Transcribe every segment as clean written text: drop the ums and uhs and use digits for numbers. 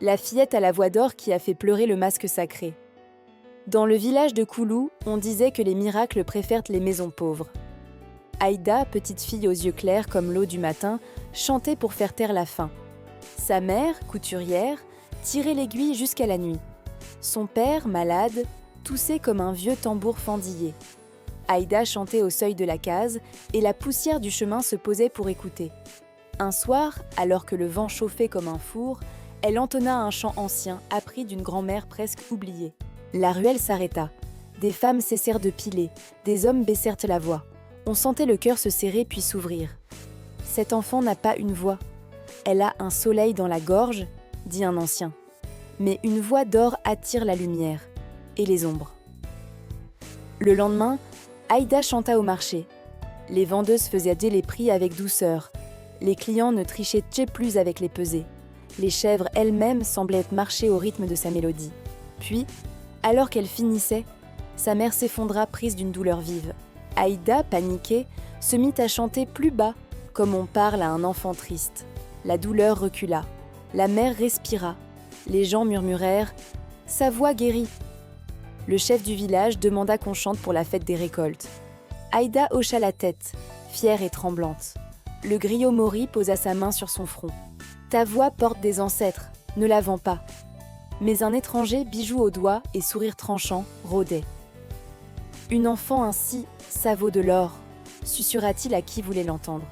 la fillette à la voix d'or qui a fait pleurer le masque sacré. Dans le village de Koulou, on disait que les miracles préfèrent les maisons pauvres. Aïda, petite fille aux yeux clairs comme l'eau du matin, chantait pour faire taire la faim. Sa mère, couturière, tirait l'aiguille jusqu'à la nuit. Son père, malade, toussait comme un vieux tambour fendillé. Aïda chantait au seuil de la case et la poussière du chemin se posait pour écouter. Un soir, alors que le vent chauffait comme un four, elle entonna un chant ancien appris d'une grand-mère presque oubliée. La ruelle s'arrêta. Des femmes cessèrent de piler, des hommes baissèrent la voix. On sentait le cœur se serrer puis s'ouvrir. « Cette enfant n'a pas une voix. Elle a un soleil dans la gorge, dit un ancien. Mais une voix d'or attire la lumière et les ombres. » Le lendemain, Aïda chanta au marché. Les vendeuses faisaient les prix avec douceur. Les clients ne trichaient plus avec les pesées. Les chèvres elles-mêmes semblaient marcher au rythme de sa mélodie. Puis, alors qu'elle finissait, sa mère s'effondra prise d'une douleur vive. Aïda, paniquée, se mit à chanter plus bas, comme on parle à un enfant triste. La douleur recula. La mère respira. Les gens murmurèrent « Sa voix guérit !» Le chef du village demanda qu'on chante pour la fête des récoltes. Aïda hocha la tête, fière et tremblante. Le griot Mori posa sa main sur son front. « Ta voix porte des ancêtres, ne la vends pas. » Mais un étranger, bijou au doigt et sourire tranchant, rôdait. « Une enfant ainsi, ça vaut de l'or », susurra-t-il à qui voulait l'entendre.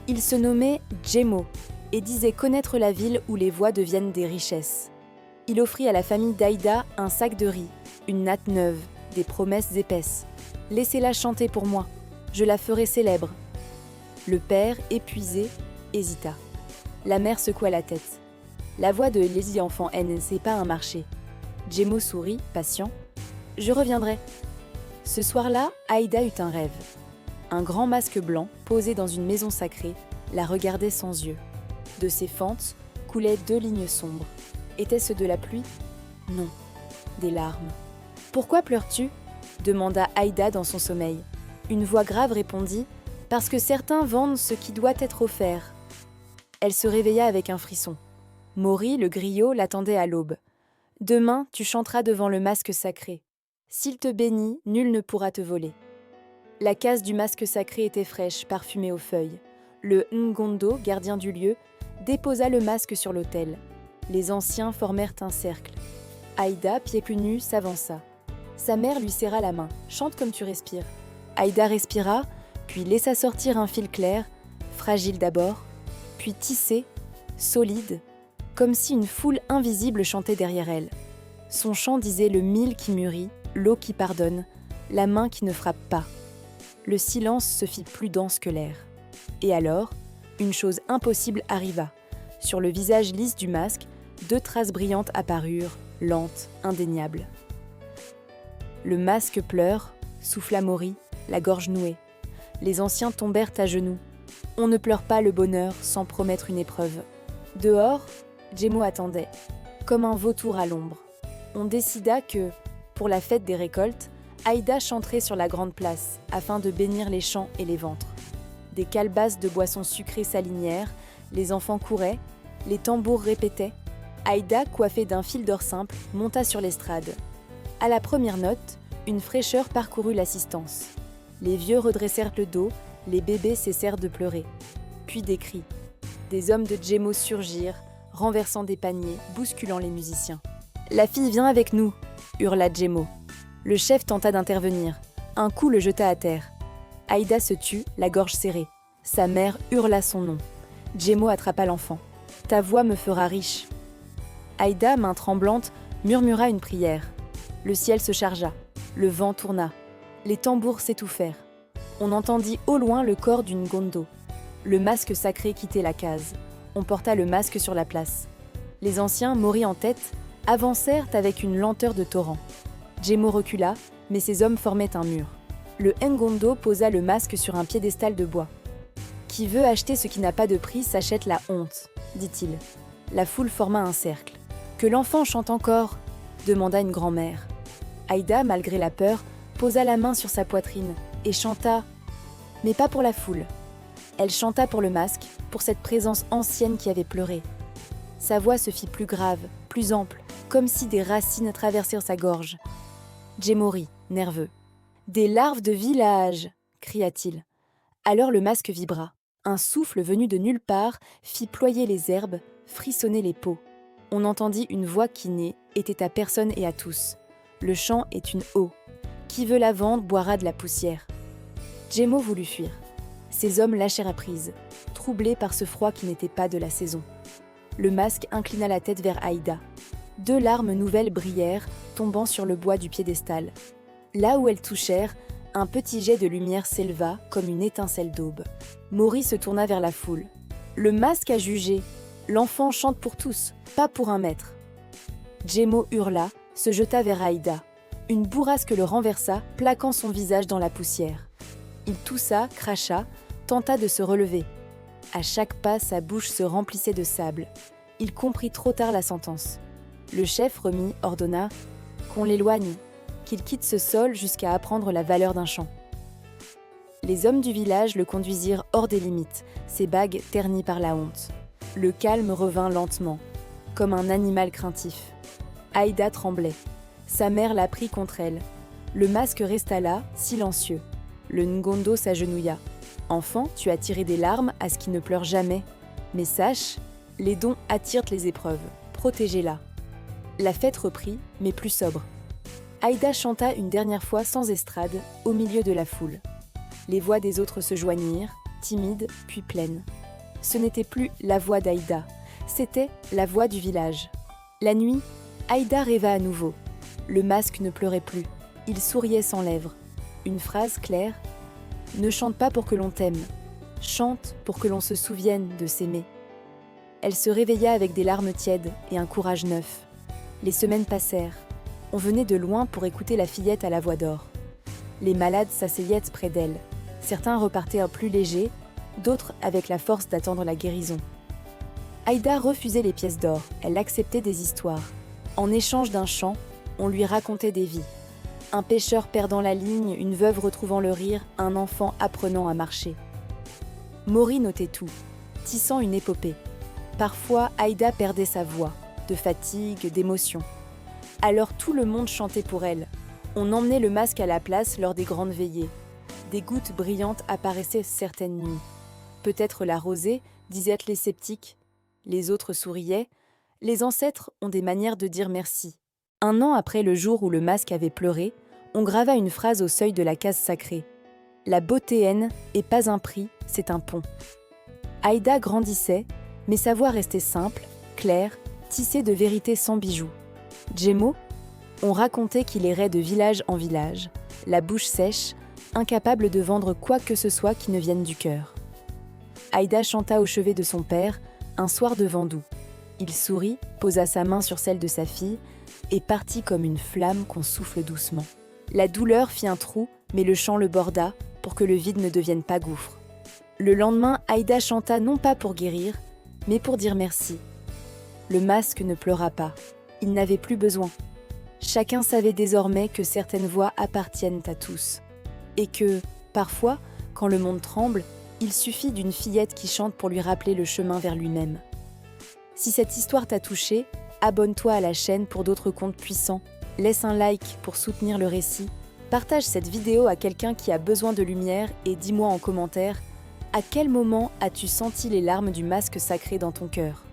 Il se nommait Djemo et disait connaître la ville où les voix deviennent des richesses. Il offrit à la famille d'Aïda un sac de riz, une natte neuve, des promesses épaisses. « Laissez-la chanter pour moi, je la ferai célèbre. » Le père, épuisé, hésita. La mère secoua la tête. La voix de Lazy enfant N, c'est pas un marché. Djemo sourit, patient. « Je reviendrai. » Ce soir-là, Aïda eut un rêve. Un grand masque blanc, posé dans une maison sacrée, la regardait sans yeux. De ses fentes coulaient 2 lignes sombres. Était-ce de la pluie? Non, des larmes. « Pourquoi pleures-tu » demanda Aïda dans son sommeil. Une voix grave répondit « Parce que certains vendent ce qui doit être offert. » Elle se réveilla avec un frisson. Mori, le griot, l'attendait à l'aube. « Demain, tu chanteras devant le masque sacré. S'il te bénit, nul ne pourra te voler. » La case du masque sacré était fraîche, parfumée aux feuilles. Le Ngondo, gardien du lieu, déposa le masque sur l'autel. Les anciens formèrent un cercle. Aïda, pieds nus, s'avança. Sa mère lui serra la main. « Chante comme tu respires. » Aïda respira, puis laissa sortir un fil clair, fragile d'abord, puis tissé, solide, comme si une foule invisible chantait derrière elle. Son chant disait le mil qui mûrit, l'eau qui pardonne, la main qui ne frappe pas. Le silence se fit plus dense que l'air. Et alors, une chose impossible arriva. Sur le visage lisse du masque, 2 traces brillantes apparurent, lentes, indéniables. Le masque pleure, souffla Mori, la gorge nouée. Les anciens tombèrent à genoux. On ne pleure pas le bonheur sans promettre une épreuve. Dehors, Djemo attendait, comme un vautour à l'ombre. On décida que, pour la fête des récoltes, Aïda chanterait sur la grande place, afin de bénir les champs et les ventres. Des calebasses de boissons sucrées s'alignèrent, les enfants couraient, les tambours répétaient. Aïda, coiffée d'un fil d'or simple, monta sur l'estrade. À la première note, une fraîcheur parcourut l'assistance. Les vieux redressèrent le dos, les bébés cessèrent de pleurer. Puis des cris. Des hommes de Djemo surgirent, renversant des paniers, bousculant les musiciens. « La fille vient avec nous !» hurla Djemo. Le chef tenta d'intervenir. Un coup le jeta à terre. Aïda se tut, la gorge serrée. Sa mère hurla son nom. Djemo attrapa l'enfant. « Ta voix me fera riche !» Aïda, main tremblante, murmura une prière. Le ciel se chargea. Le vent tourna. Les tambours s'étouffèrent. On entendit au loin le corps d'une Ngondo. Le masque sacré quittait la case. On porta le masque sur la place. Les anciens, Mori en tête, avancèrent avec une lenteur de torrent. Djemo recula, mais ses hommes formaient un mur. Le Ngondo posa le masque sur un piédestal de bois. « Qui veut acheter ce qui n'a pas de prix s'achète la honte », dit-il. La foule forma un cercle. « Que l'enfant chante encore !» demanda une grand-mère. Aïda, malgré la peur, posa la main sur sa poitrine et chanta, mais pas pour la foule. Elle chanta pour le masque, pour cette présence ancienne qui avait pleuré. Sa voix se fit plus grave, plus ample, comme si des racines traversèrent sa gorge. Jemo rit, nerveux. « Des larves de village !» cria-t-il. Alors le masque vibra. Un souffle venu de nulle part fit ployer les herbes, frissonner les peaux. On entendit une voix qui était à personne et à tous. Le chant est une eau. Qui veut la vendre boira de la poussière. Jemo voulut fuir. Ses hommes lâchèrent prise, troublés par ce froid qui n'était pas de la saison. Le masque inclina la tête vers Aïda. 2 larmes nouvelles brillèrent, tombant sur le bois du piédestal. Là où elles touchèrent, un petit jet de lumière s'éleva comme une étincelle d'aube. Maury se tourna vers la foule. « Le masque a jugé. L'enfant chante pour tous, pas pour un maître. » Jemo hurla, se jeta vers Aïda. Une bourrasque le renversa, plaquant son visage dans la poussière. Il toussa, cracha, tenta de se relever. À chaque pas, sa bouche se remplissait de sable. Il comprit trop tard la sentence. Le chef remis ordonna qu'on l'éloigne, qu'il quitte ce sol jusqu'à apprendre la valeur d'un champ. Les hommes du village le conduisirent hors des limites, ses bagues ternies par la honte. Le calme revint lentement, comme un animal craintif. Aïda tremblait. Sa mère la prit contre elle. Le masque resta là, silencieux. Le Ngondo s'agenouilla. « Enfant, tu as tiré des larmes à ce qui ne pleure jamais. Mais sache, les dons attirent les épreuves. Protégez-la. » La fête reprit, mais plus sobre. Aïda chanta une dernière fois sans estrade, au milieu de la foule. Les voix des autres se joignirent, timides puis pleines. Ce n'était plus la voix d'Aïda, c'était la voix du village. La nuit, Aïda rêva à nouveau. Le masque ne pleurait plus, il souriait sans lèvres. Une phrase claire : « Ne chante pas pour que l'on t'aime, chante pour que l'on se souvienne de s'aimer. » Elle se réveilla avec des larmes tièdes et un courage neuf. Les semaines passèrent. On venait de loin pour écouter la fillette à la voix d'or. Les malades s'asseyaient près d'elle. Certains repartaient plus légers, d'autres avec la force d'attendre la guérison. Aïda refusait les pièces d'or, elle acceptait des histoires. En échange d'un chant, on lui racontait des vies. Un pêcheur perdant la ligne, une veuve retrouvant le rire, un enfant apprenant à marcher. Maury notait tout, tissant une épopée. Parfois, Aïda perdait sa voix, de fatigue, d'émotion. Alors tout le monde chantait pour elle. On emmenait le masque à la place lors des grandes veillées. Des gouttes brillantes apparaissaient certaines nuits. Peut-être la rosée, disaient les sceptiques. Les autres souriaient. Les ancêtres ont des manières de dire merci. 1 an après le jour où le masque avait pleuré, on grava une phrase au seuil de la case sacrée. La beauté est pas un prix, c'est un pont. Aïda grandissait, mais sa voix restait simple, claire, tissée de vérité sans bijoux. Jemo, on racontait qu'il errait de village en village, la bouche sèche, incapable de vendre quoi que ce soit qui ne vienne du cœur. Aïda chanta au chevet de son père, un soir de vent doux. Il sourit, posa sa main sur celle de sa fille et partit comme une flamme qu'on souffle doucement. La douleur fit un trou, mais le chant le borda pour que le vide ne devienne pas gouffre. Le lendemain, Aïda chanta non pas pour guérir, mais pour dire merci. Le masque ne pleura pas. Il n'avait plus besoin. Chacun savait désormais que certaines voix appartiennent à tous. Et que, parfois, quand le monde tremble, il suffit d'une fillette qui chante pour lui rappeler le chemin vers lui-même. Si cette histoire t'a touché, abonne-toi à la chaîne pour d'autres contes puissants, laisse un like pour soutenir le récit, partage cette vidéo à quelqu'un qui a besoin de lumière et dis-moi en commentaire à quel moment as-tu senti les larmes du masque sacré dans ton cœur ?